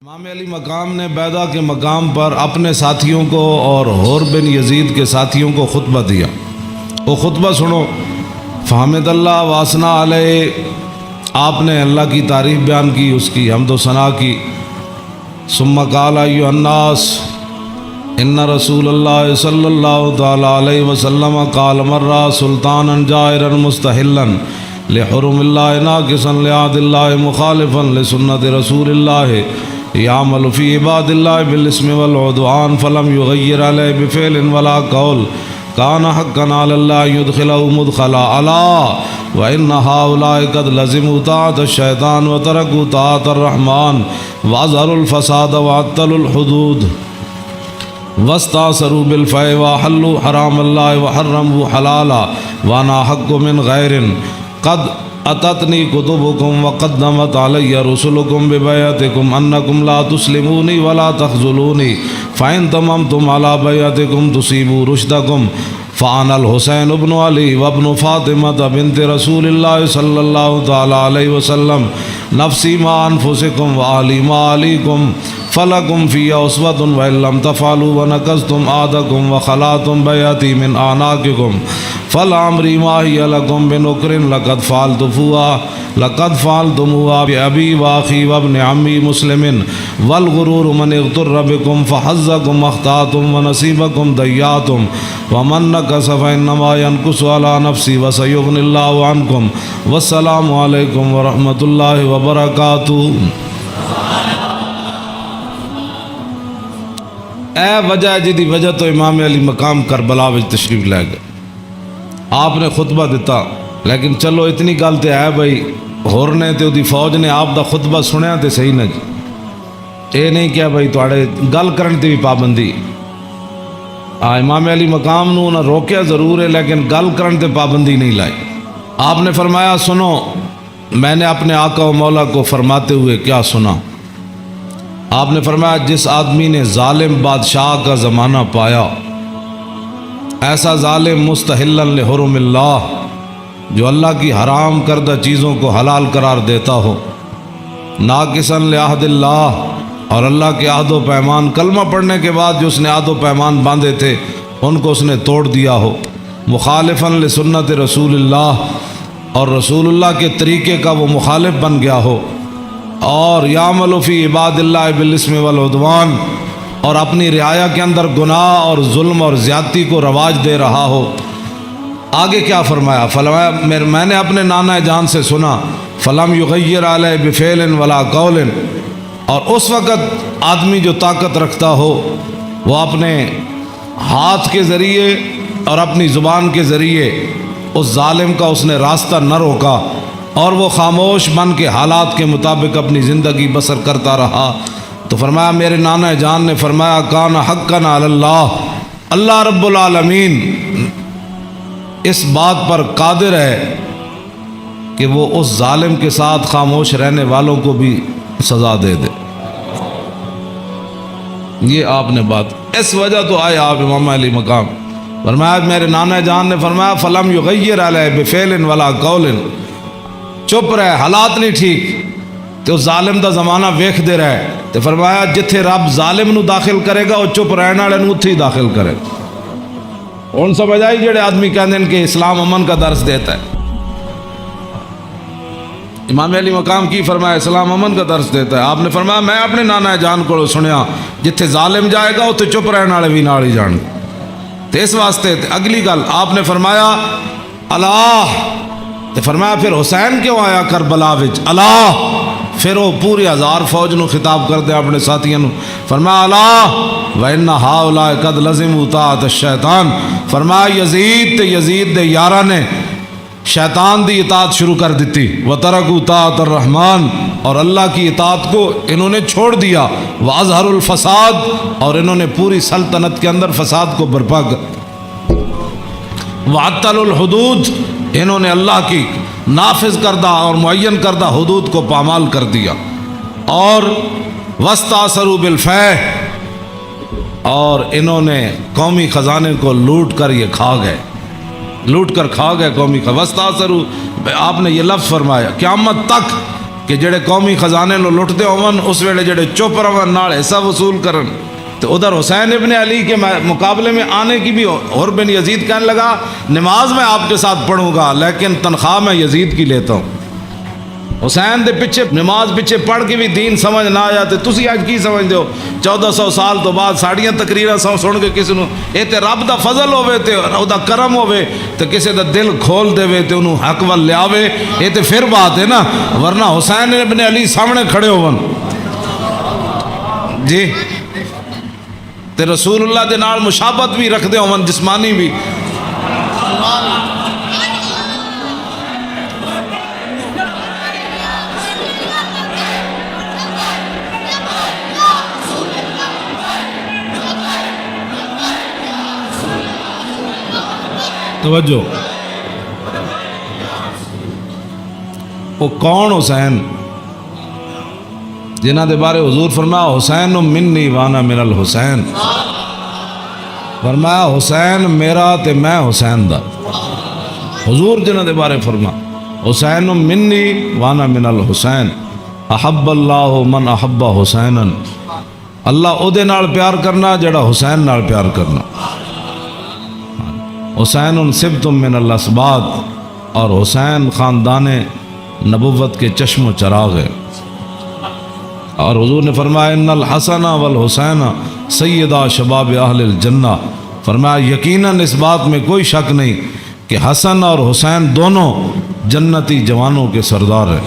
امام علی مقام نے بیضا کے مقام پر اپنے ساتھیوں کو اور حور بن یزید کے ساتھیوں کو خطبہ دیا۔ وہ خطبہ سنو۔ فحمد اللہ واسنا علیہ، آپ نے اللہ کی تعریف بیان کی، اس کی حمد و ثنا کی۔ ثم قال ایھا الناس ان رسول اللہ صلی اللہ تعالی علیہ وسلم قال مرہ سلطانا جائرا مستحلا لحرم اللہ ناقصا لعہد اللہ مخالفا لسنت رسول اللہ یعمل فی عباد اللہ بالاسم والعدوان فلم یغیر علیہ بفعل ولا قول کان حقا علی اللہ یدخلہ مدخلا علا وان ہؤلاء قد لزموا طاعۃ الشیطان وترکوا طاعۃ الرحمن واظہروا الفساد وعطلوا الحدود واستأثروا بالفیء وحلوا حرام اللہ وحرموا حلالا وانا حق من غیر قد اتتنی کتبکم وقدمت علی رسلکم ببیعتکم انکم لا تسلمونی ولا تخذلونی فإن تممتم علی بیعتکم تصیبوا رشدکم فانا الحسین ابن علی وابن فاطمہ بنت رسول اللہ صلی اللہ تعالی علیہ وسلم نفسی ما انفسکم وعلی ما علیکم فلکم فی اسوۃ وإن لم تفعلوا ونقضتم عہدکم وخلعتم بیعتی من اعناقکم فالعمری ما ہی لکم بنکر لقد فعلتموها بأبی واخی وابن عمی مسلم والغرور من اغتر بکم فحظکم اخطأتم ونصیبکم ضیعتم ومن نکث فإنما ينکث علی نفسی وسیغنی اللہ عنکم والسلام علیکم ورحمۃ اللہ وبرکاتہ۔ اے وجہ جدی وجہ تو امام علی مقام کربلا وچ تشریف لے گئے، آپ نے خطبہ دیتا، لیکن چلو اتنی گل تے ہے بھائی ہور نے تے دی فوج نے آپ دا خطبہ سنیا تے صحیح نہ جی، اے نہیں کیا بھائی تواڈے گل کرن تے بھی پابندی۔ امام علی مقام نو نہ روکیا ضرور ہے، لیکن گل کرن تے پابندی نہیں لائی۔ آپ نے فرمایا سنو، میں نے اپنے آقا و مولا کو فرماتے ہوئے کیا سنا؟ آپ نے فرمایا جس آدمی نے ظالم بادشاہ کا زمانہ پایا، ایسا ظالم مستحلا لحرم اللہ، جو اللہ کی حرام کردہ چیزوں کو حلال قرار دیتا ہو، ناقصا لعہد اللہ، اور اللہ کے عہد و پیمان، کلمہ پڑھنے کے بعد جو اس نے عہد و پیمان باندھے تھے ان کو اس نے توڑ دیا ہو، مخالفا لسنت رسول اللہ، اور رسول اللہ کے طریقے کا وہ مخالف بن گیا ہو، اور یعمل فی عباد اللہ بالاسم والعدوان، اور اپنی رعایا کے اندر گناہ اور ظلم اور زیادتی کو رواج دے رہا ہو۔ آگے کیا فرمایا؟ فرمایا میں نے اپنے نانا جان سے سنا، فلم یغیر علیہ بفعل ولا قول، اور اس وقت آدمی جو طاقت رکھتا ہو وہ اپنے ہاتھ کے ذریعے اور اپنی زبان کے ذریعے اس ظالم کا اس نے راستہ نہ روکا، اور وہ خاموش بن کے حالات کے مطابق اپنی زندگی بسر کرتا رہا، تو فرمایا میرے نانا جان نے فرمایا کان حقا علی اللہ، اللہ رب العالمین اس بات پر قادر ہے کہ وہ اس ظالم کے ساتھ خاموش رہنے والوں کو بھی سزا دے دے۔ یہ آپ نے بات، اس وجہ تو آئے آپ امام علی مقام۔ فرمایا میرے نانا جان نے فرمایا فلم یغیر علیہ بفعل ولا قول، چپ رہے، حالات نہیں ٹھیک تو ظالم دا زمانہ ویکھ دے رہے، تو فرمایا جتھے رب ظالم نو داخل کرے گا وہ چپ رہنے والے نو اتھی داخل کرے گا۔ ان سمجھ آئی جڑے آدمی کہتے ہیں کہ اسلام امن کا درس دیتا ہے؟ امام علی مقام کی فرمایا اسلام امن کا درس دیتا ہے؟ آپ نے فرمایا میں اپنے نانا جان کو سنیا جتھے ظالم جائے گا اتھے چپ رہنے والے بھی نال ہی جان گے۔ تو اس واسطے اگلی گل آپ نے فرمایا اللہ، تو فرمایا پھر حسین کیوں آیا کربلا وچ؟ اللہ، پھر وہ پوری ہزار فوج نو خطاب کر دے اپنے ساتھیوں نو، فرمایا اللہ وَإِنَّ هَؤُلَاءِ قَدْ لَزِمُوا طَاعَةَ الشَّيْطَانِ، فرمایا یزید تے یزید دے یاراں نے شیطان دی اطاعت شروع کر دیتی، وَتَرَكُوا طَاعَةَ الرَّحْمَنِ، اور اللہ کی اطاعت کو انہوں نے چھوڑ دیا، وَأَظْهَرُوا الْفَسَادَ، اور انہوں نے پوری سلطنت کے اندر فساد کو برپا کر، وَعَطَّلُوا الْحُدُودَ، انہوں نے اللہ کی نافذ کردہ اور معین کردہ حدود کو پامال کر دیا، اور وَاسْتَأْثَرُوا بِالْفَیءِ، اور انہوں نے قومی خزانے کو لوٹ کر یہ کھا گئے، لوٹ کر کھا گئے قومی خزانے۔ وَاسْتَأْثَرُوا، آپ نے یہ لفظ فرمایا قیامت تک کہ جڑے قومی خزانے نو لٹتے ہون اس ویلے جڑے چپ رہن نال حصہ وصول کرن. تو ادھر حسین ابن علی کے مقابلے میں آنے کی بھی حر بن یزید کہنے لگا نماز میں آپ کے ساتھ پڑھوں گا لیکن تنخواہ میں یزید کی لیتا ہوں. حسین دے پیچھے نماز پیچھے پڑھ کے بھی دین سمجھ نہ آیا تے تسی اج کی سمجھ دیو 1400 سال تو بعد ساڑیاں تقریراں سن کے کسی نو اے تے رب دا فضل ہوے تے او دا کرم ہوے تے کسی دا دل کھول دے تے انہوں حق ول لیاوے اے تے پھر بات ہے نا. ورنہ حسین ابن علی سامنے کھڑے ہون جی تے رسول اللہ دے نال مشابہت بھی رکھ دے ہون جسمانی بھی. توجہ وہ کون حسین جنہ دے بارے حضور فرمایا حسین منی وانا من الحسین. فرمایا حسین میرا تے میں حسین دا. حضور جنہ دے بارے فرما حسین منی وانا من الحسین احب اللہ من احب حسینا. اللہ او دے نال پیار کرنا جڑا حسین نال پیار کرنا. حسین سبت من الاسباط اور حسین خاندان نبوت کے چشم و چراغ ہے. اور حضور نے فرمایا ان الحسن والحسین سیدہ شباب اہل الجنہ. فرمایا یقیناً اس بات میں کوئی شک نہیں کہ حسن اور حسین دونوں جنتی جوانوں کے سردار ہیں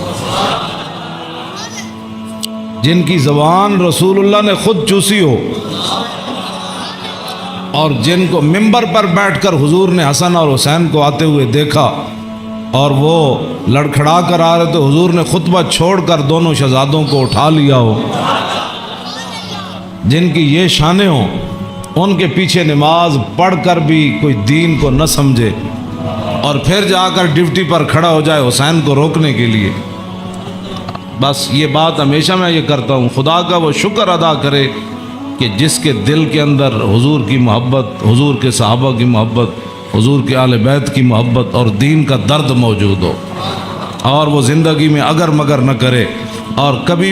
جن کی زبان رسول اللہ نے خود چوسی ہو اور جن کو ممبر پر بیٹھ کر حضور نے حسن اور حسین کو آتے ہوئے دیکھا اور وہ لڑکھڑا کر آ رہے تو حضور نے خطبہ چھوڑ کر دونوں شہزادوں کو اٹھا لیا ہو. جن کی یہ شانیں ہوں ان کے پیچھے نماز پڑھ کر بھی کوئی دین کو نہ سمجھے اور پھر جا کر ڈیوٹی پر کھڑا ہو جائے حسین کو روکنے کے لیے. بس یہ بات ہمیشہ میں یہ کرتا ہوں خدا کا وہ شکر ادا کرے کہ جس کے دل کے اندر حضور کی محبت حضور کے صحابہ کی محبت حضور کے اہل بیت کی محبت اور دین کا درد موجود ہو اور وہ زندگی میں اگر مگر نہ کرے اور کبھی